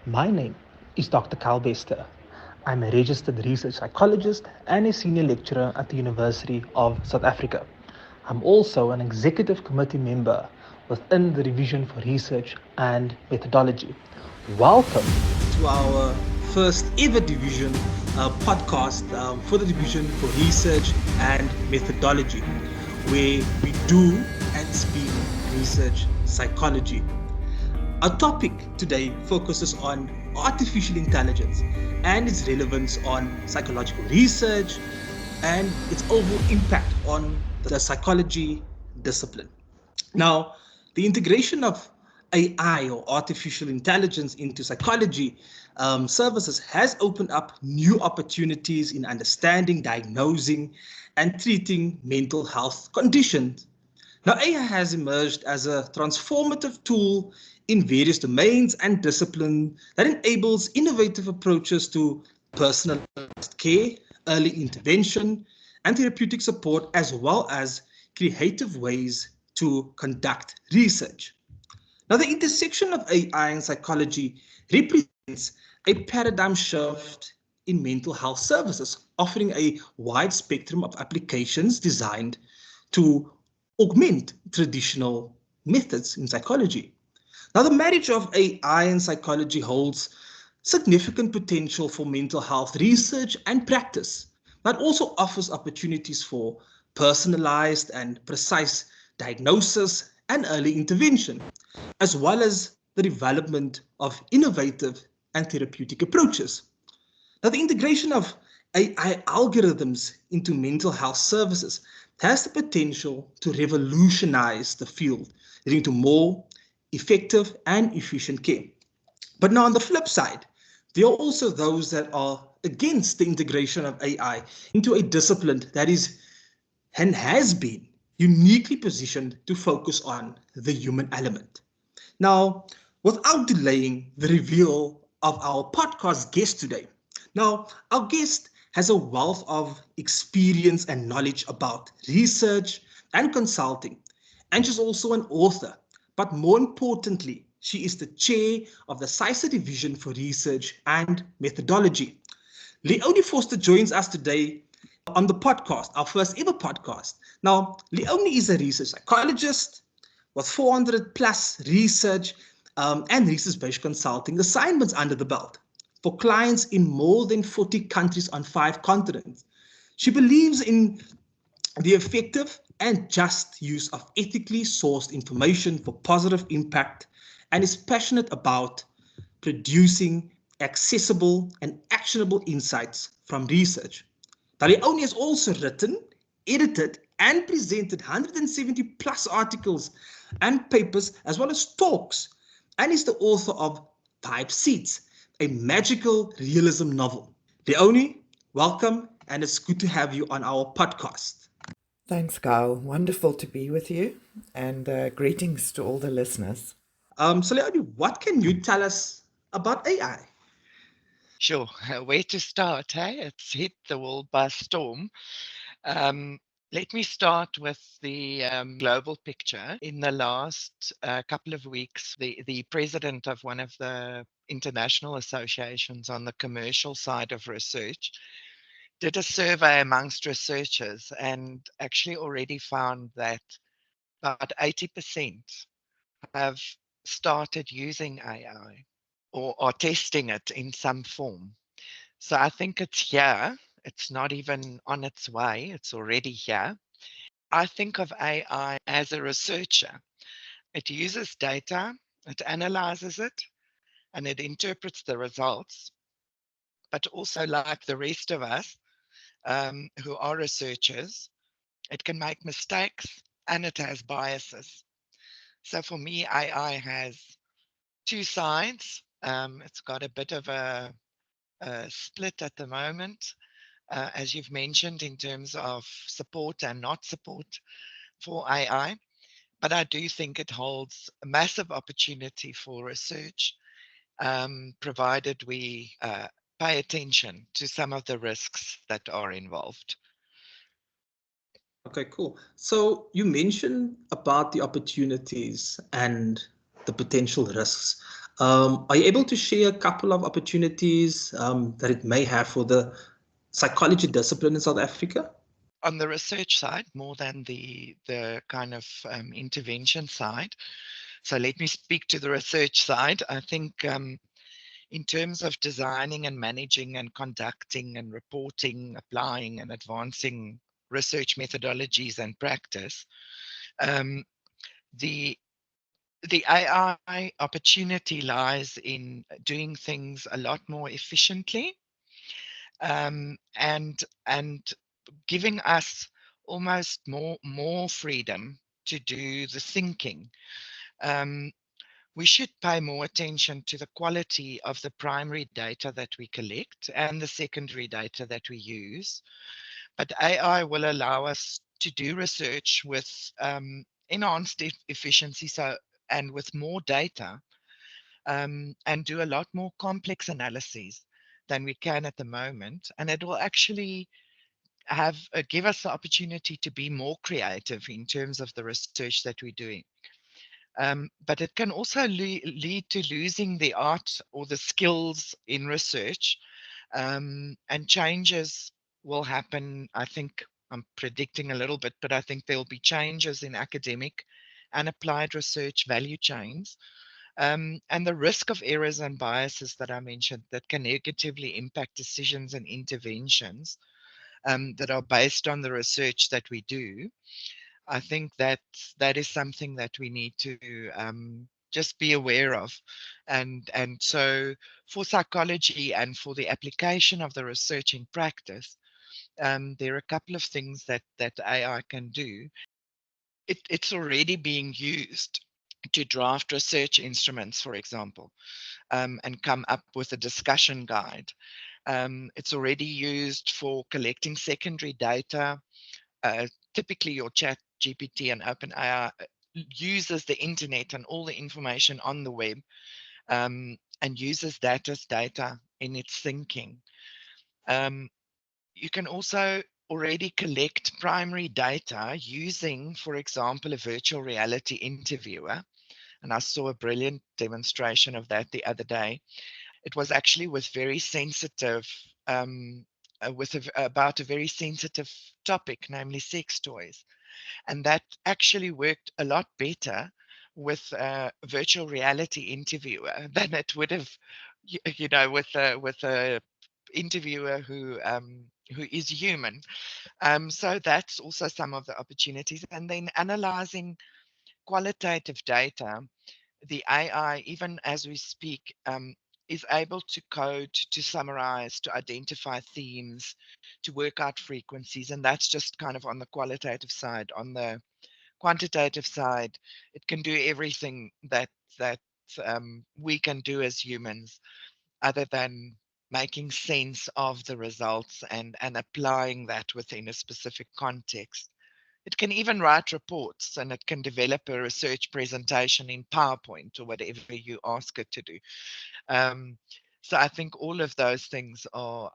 My name is Dr. Kyle Bester. I'm a registered research psychologist and a senior lecturer at the University of South Africa. I'm also an executive committee member within the Division for Research and Methodology. Welcome to our first ever division podcast for the Division for Research and Methodology, where we do and speak research psychology. Our topic today focuses on artificial intelligence and its relevance on psychological research and its overall impact on the psychology discipline. Now, the integration of AI or artificial intelligence into psychology services has opened up new opportunities in understanding, diagnosing, and treating mental health conditions. Now, AI has emerged as a transformative tool in various domains and disciplines that enables innovative approaches to personalized care, early intervention, and therapeutic support, as well as creative ways to conduct research. Now, the intersection of AI and psychology represents a paradigm shift in mental health services, offering a wide spectrum of applications designed to augment traditional methods in psychology. Now, the marriage of AI and psychology holds significant potential for mental health research and practice, but also offers opportunities for personalized and precise diagnosis and early intervention, as well as the development of innovative and therapeutic approaches. Now, the integration of AI algorithms into mental health services has the potential to revolutionize the field, leading to more effective and efficient care. But now, on the flip side, there are also those that are against the integration of AI into a discipline that is and has been uniquely positioned to focus on the human element. Now, without delaying the reveal of our podcast guest today, now our guest has a wealth of experience and knowledge about research and consulting, and she's also an author. But more importantly, she is the chair of the PsySSA Division for Research and Methodology. Leonie Vorster joins us today on the podcast, our first ever podcast. Now, Leonie is a research psychologist with 400 plus research and research-based consulting assignments under the belt for clients in more than 40 countries on 5 continents. She believes in the effective and just use of ethically sourced information for positive impact and is passionate about producing accessible and actionable insights from research. Leonie has also written, edited, and presented 170 plus articles and papers, as well as talks, and is the author of Five Seats, a magical realism novel. Leonie, welcome, and it's good to have you on our podcast. Thanks, Carl. Wonderful to be with you, and greetings to all the listeners. So, Leonie, what can you tell us about AI? Sure. Where to start, hey? It's hit the world by storm. Um, Let me start with the global picture. In the last couple of weeks, the president of one of the international associations on the commercial side of research did a survey amongst researchers and actually already found that about 80% have started using AI or are testing it in some form. So I think it's here. It's not even on its way. It's already here. I think of AI as a researcher. It uses data, it analyzes it, and it interprets the results. But also, like the rest of us who are researchers, it can make mistakes and it has biases. So for me, AI has two sides. It's got a bit of a split at the moment, as you've mentioned, in terms of support and not support for AI. But I do think it holds a massive opportunity for research, provided we pay attention to some of the risks that are involved. Okay, cool. So you mentioned about the opportunities and the potential risks. Are you able to share a couple of opportunities that it may have for the psychology discipline in South Africa? On the research side, more than the kind of intervention side. So let me speak to the research side. I think in terms of designing and managing and conducting and reporting, applying and advancing research methodologies and practice, um, the the AI opportunity lies in doing things a lot more efficiently, and giving us almost more freedom to do the thinking. Um, we should pay more attention to the quality of the primary data that we collect and the secondary data that we use. But AI will allow us to do research with enhanced efficiency, and with more data, and do a lot more complex analyses than we can at the moment. And it will actually have give us the opportunity to be more creative in terms of the research that we're doing. But it can also lead to losing the art or the skills in research, and changes will happen. I think I'm predicting a little bit, but I think there'll be changes in academic and applied research value chains, and the risk of errors and biases that I mentioned that can negatively impact decisions and interventions, that are based on the research that we do. I think that that is something that we need to just be aware of, and so for psychology and for the application of the research in practice, there are a couple of things that AI can do. It's already being used to draft research instruments, for example, and come up with a discussion guide. It's already used for collecting secondary data. Typically, your Chat GPT and OpenAI uses the internet and all the information on the web, and uses that as data in its thinking. You can also already collect primary data using, for example, a virtual reality interviewer. And I saw a brilliant demonstration of that the other day. It was actually with very sensitive, about a very sensitive topic, namely sex toys, and that actually worked a lot better with a virtual reality interviewer than it would have, with a interviewer who is human. So that's also some of the opportunities, and then analyzing qualitative data. The AI, even as we speak, is able to code, to summarize, to identify themes, to work out frequencies. And that's just kind of on the qualitative side. On the quantitative side, it can do everything that we can do as humans, other than making sense of the results and applying that within a specific context. It can even write reports, and it can develop a research presentation in PowerPoint or whatever you ask it to do. Um, so I think all of those things are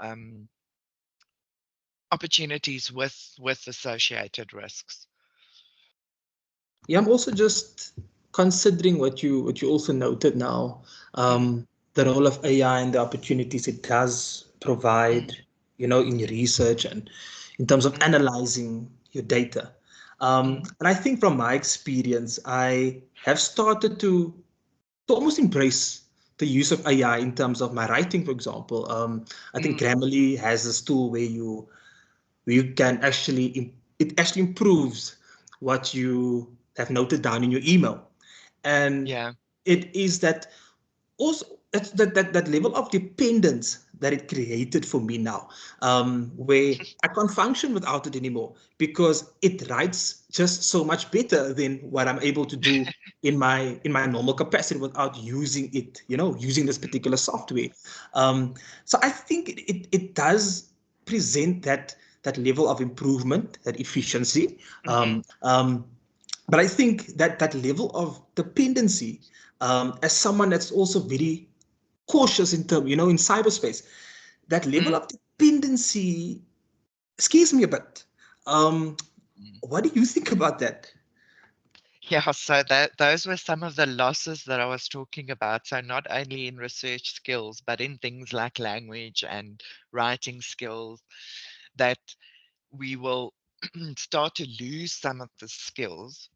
opportunities with associated risks. Yeah, I'm also just considering what you also noted now, Mm, the role of AI and the opportunities it does provide, mm, in your research and in terms of mm, analyzing your data. mm, And I think from my experience, I have started to almost embrace the use of AI in terms of my writing, for example. I think mm, Grammarly has this tool where you can actually it actually improves what you have noted down in your email, and yeah. it is that also that level of dependence that it created for me now, where I can't function without it anymore because it writes just so much better than what I'm able to do in my normal capacity without using it, using this Mm, particular software. So I think it does present that level of improvement, that efficiency. mm, But I think that level of dependency, as someone that's also very cautious in cyberspace, that level mm, of dependency scares me a bit. Um, mm. what do you think about that? Yeah, so those were some of the losses that I was talking about. So not only in research skills, but in things like language and writing skills, that we will start to lose some of the skills,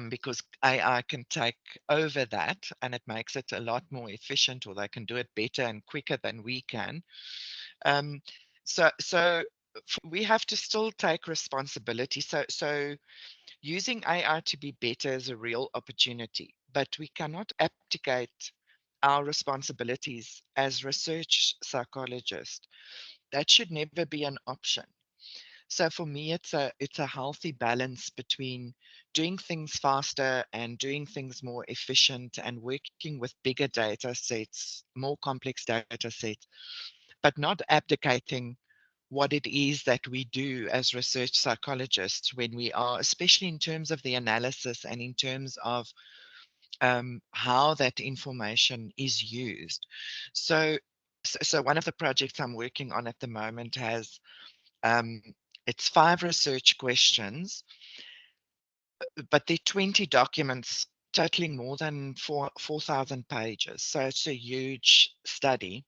because AI can take over that, and it makes it a lot more efficient, or they can do it better and quicker than we can. Um, so we have to still take responsibility. So using AI to be better is a real opportunity, but we cannot abdicate our responsibilities as research psychologists. That should never be an option. So for me, it's a healthy balance between doing things faster and doing things more efficient and working with bigger data sets, more complex data sets, but not abdicating what it is that we do as research psychologists when we are, especially in terms of the analysis and in terms of how that information is used. So, so one of the projects I'm working on at the moment has um, it's 5 research questions, but they're 20 documents totaling more than 4,000 pages. So it's a huge study.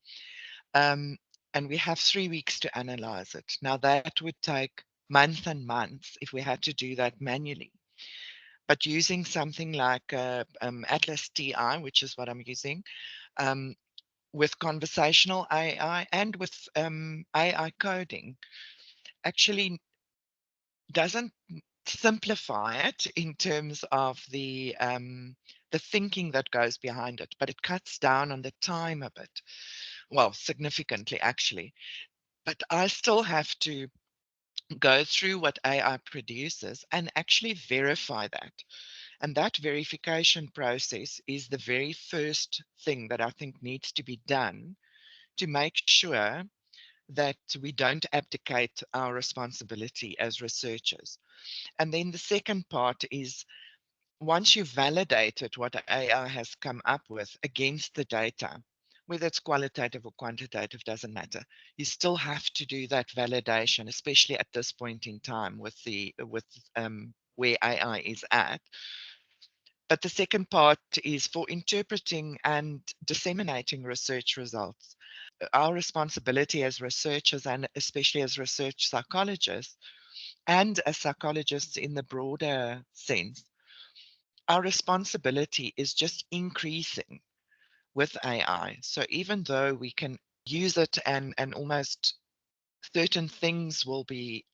Um, and we have 3 weeks to analyze it. Now, that would take months and months if we had to do that manually. But using something like Atlas TI, which is what I'm using, um, with conversational AI and with AI coding, actually doesn't simplify it in terms of the thinking that goes behind it, but it cuts down on the time a bit. Well, significantly, actually. But I still have to go through what AI produces and actually verify that. And that verification process is the very first thing that I think needs to be done to make sure that we don't abdicate our responsibility as researchers. And then the second part is, once you've validated what AI has come up with against the data, whether it's qualitative or quantitative, doesn't matter. You still have to do that validation, especially at this point in time with where AI is at. But the second part is for interpreting and disseminating research results. Our responsibility as researchers, and especially as research psychologists, and as psychologists in the broader sense, our responsibility is just increasing with AI. So even though we can use it and almost certain things will be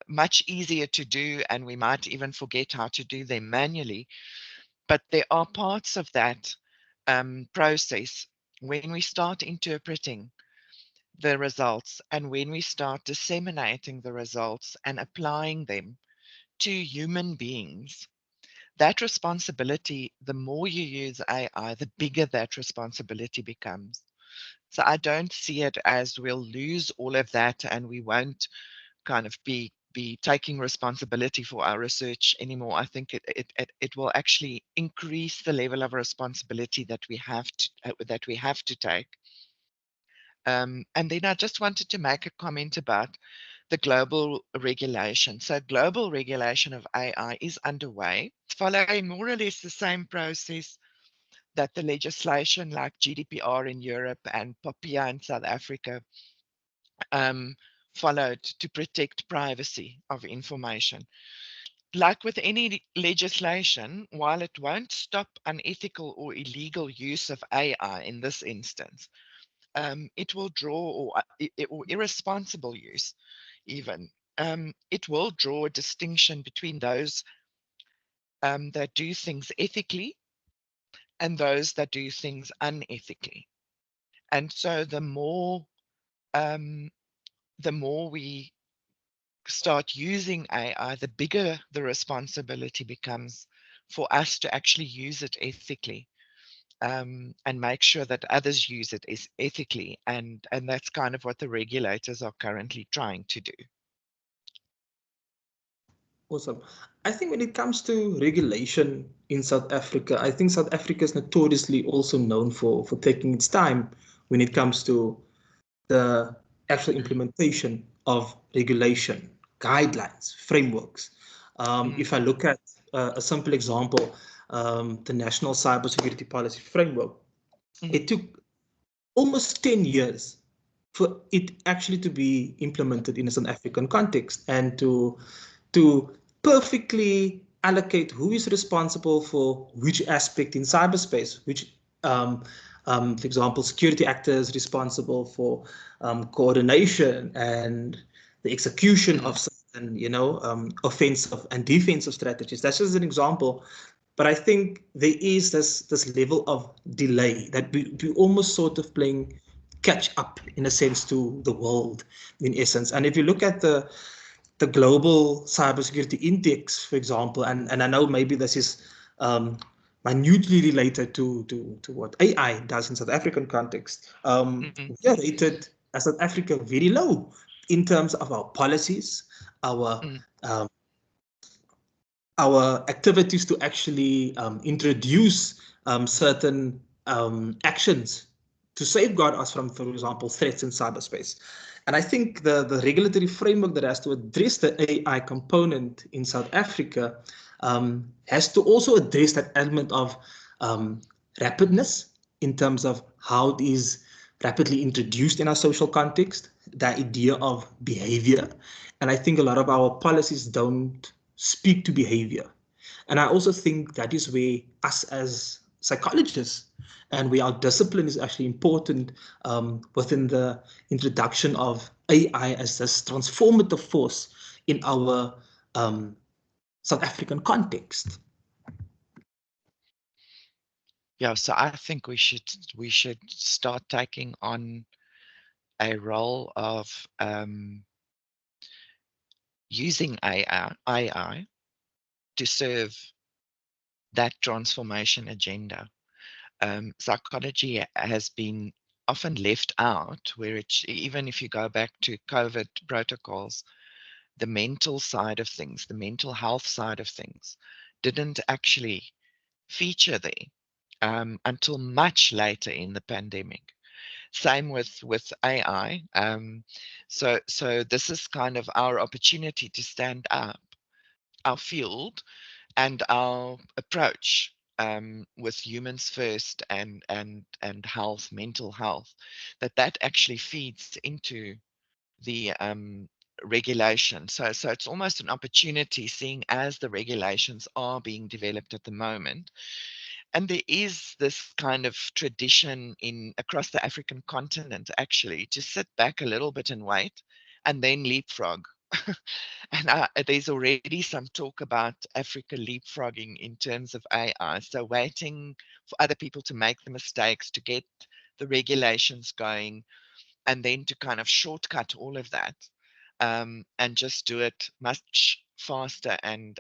much easier to do, and we might even forget how to do them manually, but there are parts of that process when we start interpreting the results and when we start disseminating the results and applying them to human beings. That responsibility, the more you use AI, the bigger that responsibility becomes. So I don't see it as we'll lose all of that and we won't kind of be taking responsibility for our research anymore. I think it will actually increase the level of responsibility that we have to take. And then I just wanted to make a comment about the global regulation. So global regulation of AI is underway. It's following more or less the same process that the legislation like GDPR in Europe and POPIA in South Africa um, followed to protect privacy of information. Like with any legislation, while it won't stop unethical or illegal use of AI in this instance, it will draw, or irresponsible use even, it will draw a distinction between those that do things ethically and those that do things unethically. And so um, the more we start using AI, the bigger the responsibility becomes for us to actually use it ethically, and make sure that others use it ethically. And that's kind of what the regulators are currently trying to do. Awesome. I think when it comes to regulation in South Africa, I think South Africa is notoriously also known for taking its time when it comes to the actual implementation of regulation, guidelines, frameworks. Mm. If I look at a simple example, the National Cybersecurity Policy Framework. It took almost 10 years for it actually to be implemented in a South African context and to perfectly allocate who is responsible for which aspect in cyberspace, which, for example, security actors responsible for coordination and the execution of certain, offensive and defensive strategies. That's just an example. But I think there is this level of delay that we almost sort of playing catch up in a sense to the world in essence. And if you look at the global cybersecurity index, for example, and I know maybe this is minutely related to what AI does in South African context. We are rated as South Africa very low in terms of our policies, our um, our activities to actually introduce certain actions to safeguard us from, for example, threats in cyberspace. And I think the regulatory framework that has to address the AI component in South Africa has to also address that element of rapidness in terms of how it is rapidly introduced in our social context, the idea of behavior. And I think a lot of our policies don't speak to behavior. And I also think that is where us as psychologists and where our discipline is actually important within the introduction of AI as this transformative force in our South African context. Yeah, so I think we should start taking on a role of using AI to serve that transformation agenda. Psychology has been often left out, where even if you go back to COVID protocols, the mental side of things, the mental health side of things, didn't actually feature there until much later in the pandemic. Same with AI. So this is kind of our opportunity to stand up our field and our approach with humans first and health, mental health, that actually feeds into the regulation. So it's almost an opportunity, seeing as the regulations are being developed at the moment. And there is this kind of tradition in across the African continent actually to sit back a little bit and wait and then leapfrog. And there's already some talk about Africa leapfrogging in terms of AI. So waiting for other people to make the mistakes, to get the regulations going, and then to kind of shortcut all of that and just do it much faster and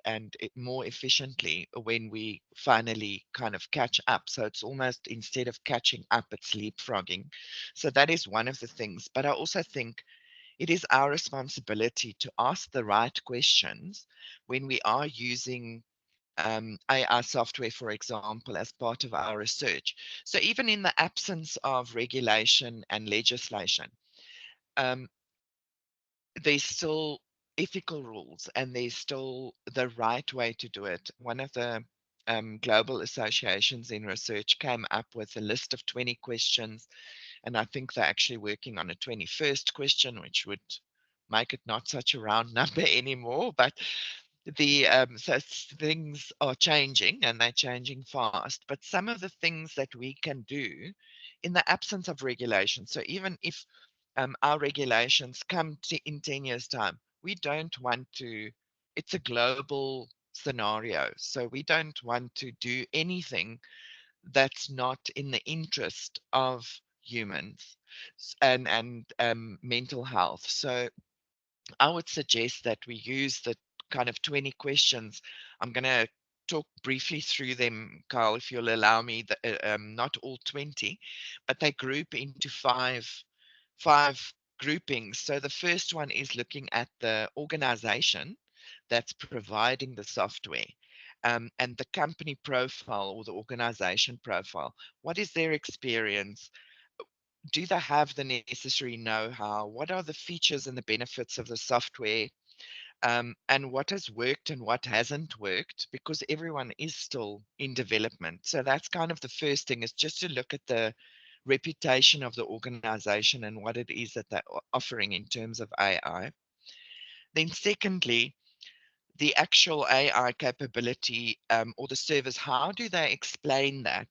more efficiently when we finally kind of catch up. So it's almost, instead of catching up, it's leapfrogging. So that is one of the things. But I also think it is our responsibility to ask the right questions when we are using AI software, for example, as part of our research. So even in the absence of regulation and legislation, um, there's still ethical rules and there's still the right way to do it. One of the global associations in research came up with a list of 20 questions, and I think they're actually working on a 21st question, which would make it not such a round number anymore. But things are changing and they're changing fast. But some of the things that we can do in the absence of regulation, so even if our regulations come to in 10 years' time, we don't want to, it's a global scenario. So we don't want to do anything that's not in the interest of humans and mental health. So I would suggest that we use the kind of 20 questions. I'm going to talk briefly through them, Carl, if you'll allow me. Not all 20, but they group into five groupings. So the first one is looking at the organization that's providing the software. And the company profile or the organization profile. What is their experience? Do they have the necessary know-how? What are the features and the benefits of the software? and what has worked and what hasn't worked, because everyone is still in development. So that's kind of the first thing, is just to look at the reputation of the organization and what it is that they're offering in terms of AI. Then secondly, the actual AI capability, or the service, how do they explain that?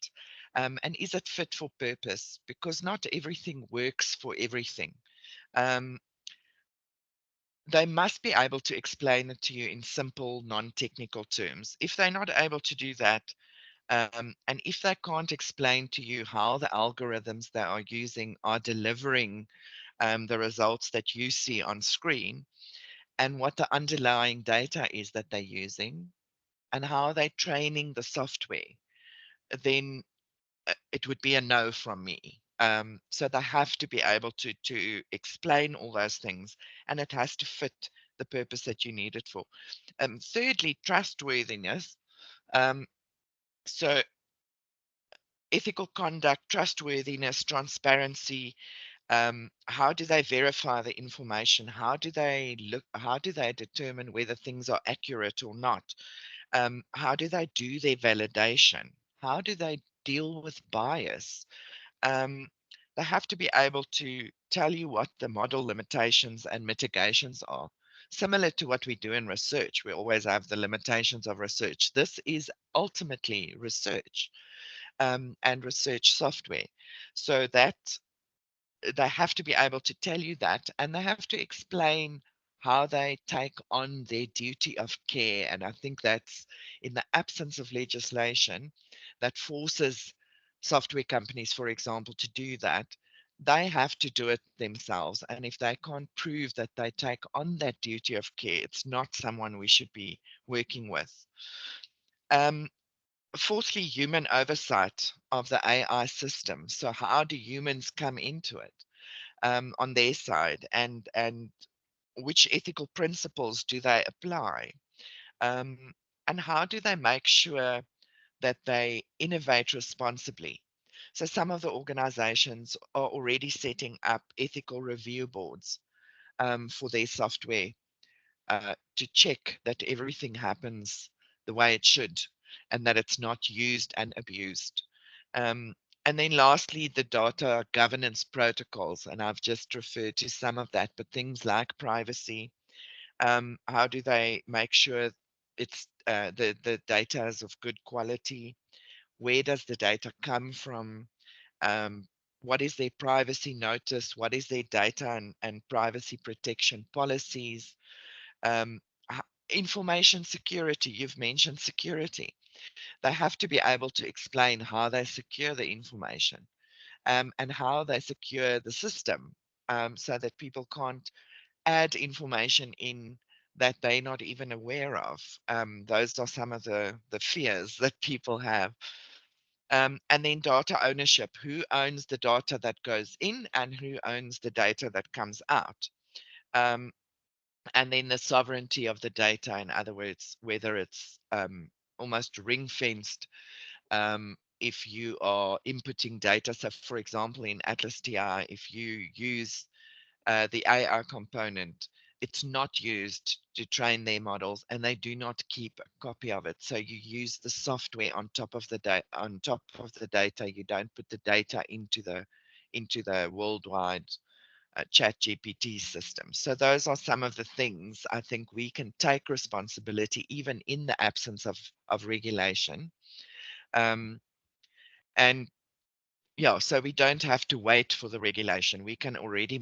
And is it fit for purpose? Because not everything works for everything. Um, they must be able to explain it to you in simple, non-technical terms. If they're not able to do that, and if they can't explain to you how the algorithms they are using are delivering the results that you see on screen, and what the underlying data is that they're using, and how they're training the software, then it would be a no from me. So they have to be able to explain all those things, and it has to fit the purpose that you need it for. Thirdly, trustworthiness. Um, so ethical conduct, trustworthiness, transparency. How do they verify the information? How do they look? How do they determine whether things are accurate or not? How do they do their validation? How do they deal with bias? Um, they have to be able to tell you what the model limitations and mitigations are. Similar to what we do in research, we always have the limitations of research. This is ultimately research, and research software. So that they have to be able to tell you that, and they have to explain how they take on their duty of care. And I think that's in the absence of legislation that forces software companies, for example, to do that. They have to do it themselves. And if they can't prove that they take on that duty of care, it's not someone we should be working with. Um, Fourthly, human oversight of the AI system. So how do humans come into it? On their side, and which ethical principles do they apply, um, and how do they make sure that they innovate responsibly? So some of the organizations are already setting up ethical review boards, for their software, to check that everything happens the way it should, and that it's not used and abused. Um, and then lastly, the data governance protocols, and I've just referred to some of that, but things like privacy, how do they make sure it's the data is of good quality? Where does the data come from? Um, what is their privacy notice? What is their data and privacy protection policies? um, Information security, you've mentioned security. They have to be able to explain how they secure the information, and how they secure the system, so that people can't add information in that they're not even aware of. Those are some of the fears that people have. And then data ownership, who owns the data that goes in and who owns the data that comes out? Um, and then the sovereignty of the data, in other words, whether it's almost ring fenced, if you are inputting data. So for example, in Atlas TI, if you use the AI component, it's not used to train their models, and they do not keep a copy of it. So you use the software on top of the data. You don't put the data into the worldwide chat GPT system. So those are some of the things I think we can take responsibility, even in the absence of regulation. Um, and yeah, so we don't have to wait for the regulation. We can already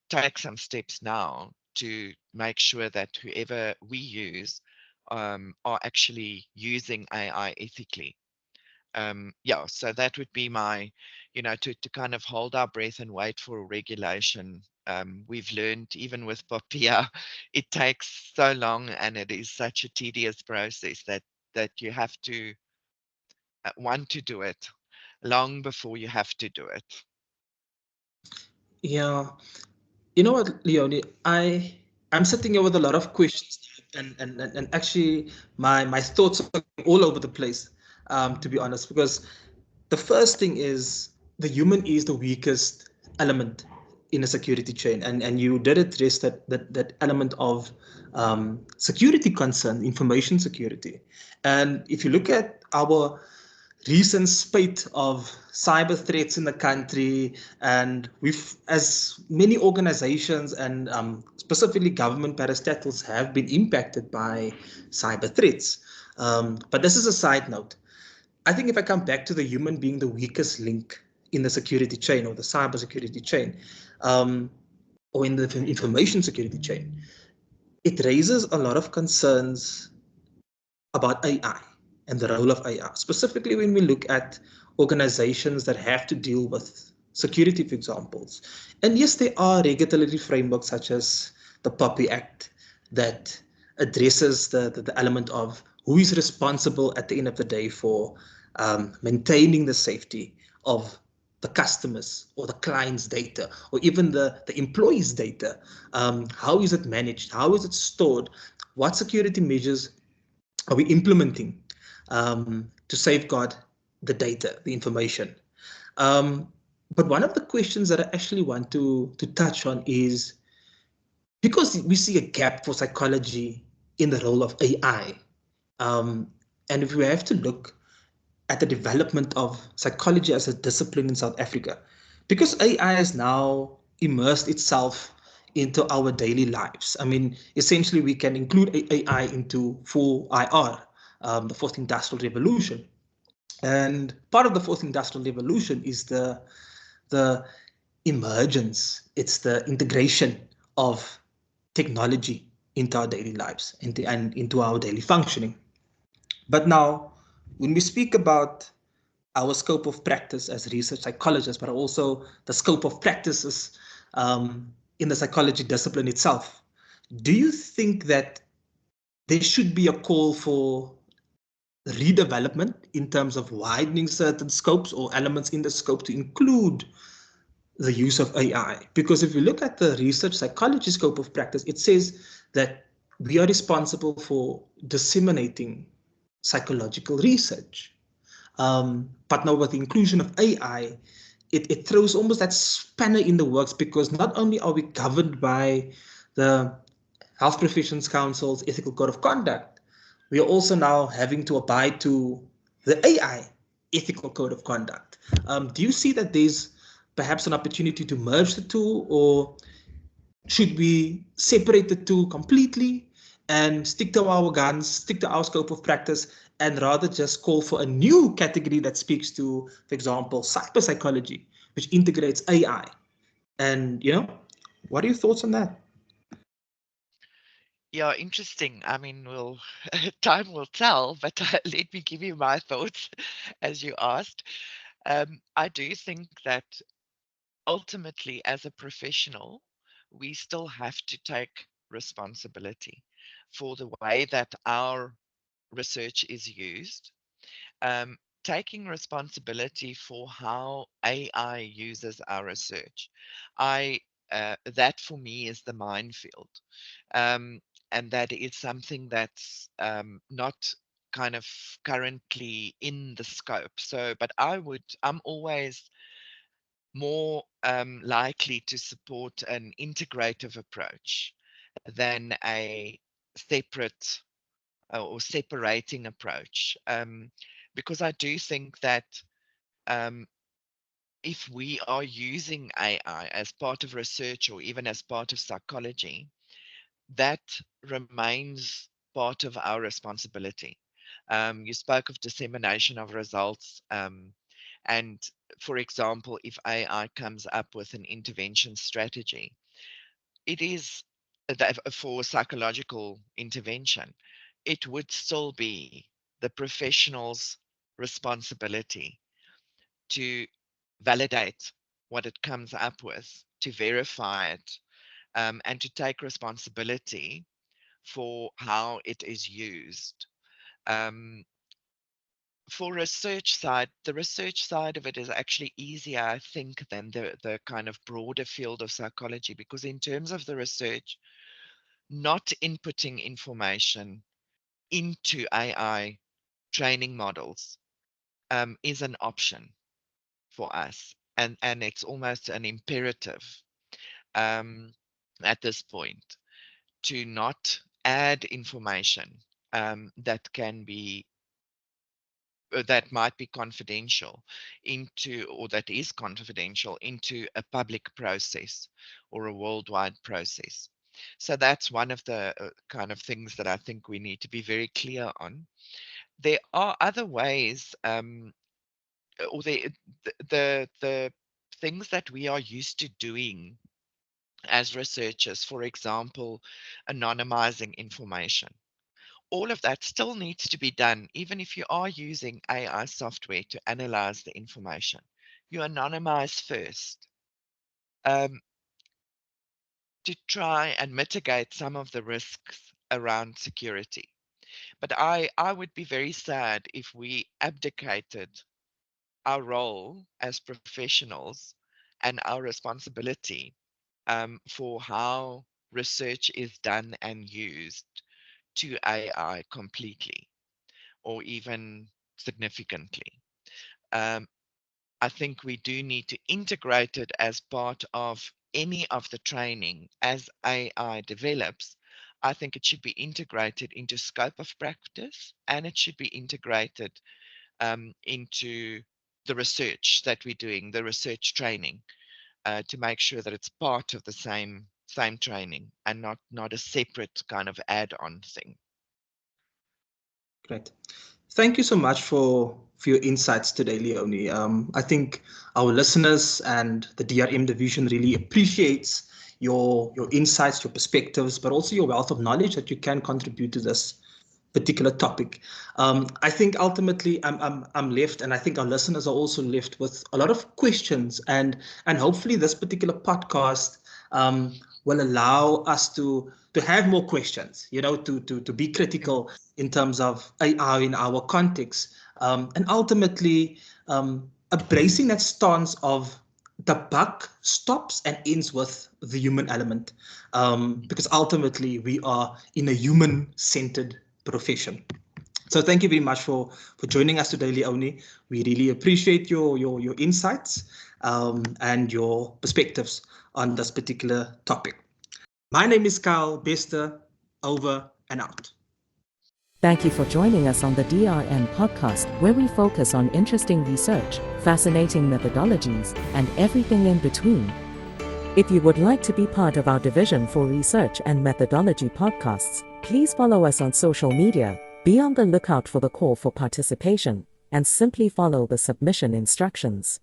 take some steps now to make sure that whoever we use, are actually using AI ethically. Yeah, so that would be my, to kind of hold our breath and wait for a regulation. We've learned, even with Popia, it takes so long, and it is such a tedious process that you have to want to do it long before you have to do it. Yeah. You know what, Leonie? I'm sitting here with a lot of questions, and actually my thoughts are all over the place, to be honest, because the first thing is the human is the weakest element in a security chain, and you did address that element of security concern, information security. And if you look at our recent spate of cyber threats in the country, and we've, as many organizations and specifically government parastatals have been impacted by cyber threats. But this is a side note. I think if I come back to the human being the weakest link in the security chain or the cyber security chain, um, or in the information security chain, it raises a lot of concerns about AI and the role of AI, specifically when we look at organizations that have to deal with security, for examples. And yes, there are regulatory frameworks such as the POPI Act that addresses the element of who is responsible at the end of the day for maintaining the safety of the customers or the client's data or even the employee's data. How is it managed? How is it stored? What security measures are we implementing to safeguard the data, the information? Um, but one of the questions that I actually want to touch on is because we see a gap for psychology in the role of AI, and if we have to look at the development of psychology as a discipline in South Africa, because AI has now immersed itself into our daily lives. I mean, essentially, we can include AI into 4IR, the fourth industrial revolution. And part of the fourth industrial revolution is the emergence, it's the integration of technology into our daily lives and into our daily functioning. But now, when we speak about our scope of practice as research psychologists, but also the scope of practices in the psychology discipline itself, do you think that there should be a call for redevelopment in terms of widening certain scopes or elements in the scope to include the use of AI? Because if you look at the research psychology scope of practice, it says that we are responsible for disseminating psychological research. But now with the inclusion of AI, it throws almost that spanner in the works, because not only are we governed by the Health Professions Council's ethical code of conduct, we are also now having to abide to the AI ethical code of conduct. Do you see that there's perhaps an opportunity to merge the two, or should we separate the two completely and stick to our guns, stick to our scope of practice, and rather just call for a new category that speaks to, for example, cyber psychology, which integrates AI? And, what are your thoughts on that? Yeah, interesting. I mean, we'll time will tell, but let me give you my thoughts as you asked. I do think that ultimately, as a professional, we still have to take responsibility for the way that our research is used, taking responsibility for how AI uses our research. I That for me is the minefield, um, and that is something that's not kind of currently in the scope. So, but I'm always more likely to support an integrative approach than a separate or separating approach, because I do think that um, if we are using AI as part of research or even as part of psychology, that remains part of our responsibility. You spoke of dissemination of results, and for example, if AI comes up with an intervention strategy, it is for psychological intervention, it would still be the professional's responsibility to validate what it comes up with, to verify it, and to take responsibility for how it is used. Um, for research side, the research side of it is actually easier, I think, than the kind of broader field of psychology, because in terms of the research, not inputting information into AI training models is an option for us, and it's almost an imperative. at this point to not add information that can be that might be confidential into, or that is confidential into a public process or a worldwide process. So that's one of the kind of things that I think we need to be very clear on. There are other ways, or the things that we are used to doing as researchers, for example, anonymizing information. All of that still needs to be done, even if you are using AI software to analyze the information. You anonymize first um, to try and mitigate some of the risks around security. But I would be very sad if we abdicated our role as professionals and our responsibility for how research is done and used to AI completely, or even significantly. Um, I think we do need to integrate it as part of any of the training as AI develops. I think it should be integrated into scope of practice, and it should be integrated into the research that we're doing, the research training, to make sure that it's part of the same training and not a separate kind of add-on thing. Great. Thank you so much for your insights today, Leonie. I think our listeners and the DRM division really appreciates your insights, your perspectives, but also your wealth of knowledge that you can contribute to this particular topic. I think ultimately I'm left, and I think our listeners are also left with a lot of questions, and hopefully this particular podcast will allow us to have more questions, to be critical in terms of AI in our context, and ultimately embracing that stance of the buck stops and ends with the human element, because ultimately we are in a human-centered profession. So thank you very much for joining us today, Leonie. We really appreciate your insights and your perspectives on this particular topic. My name is Kyle Bester, over and out. Thank you for joining us on the DRM podcast, where we focus on interesting research, fascinating methodologies, and everything in between. If you would like to be part of our division for research and methodology podcasts, please follow us on social media, be on the lookout for the call for participation, and simply follow the submission instructions.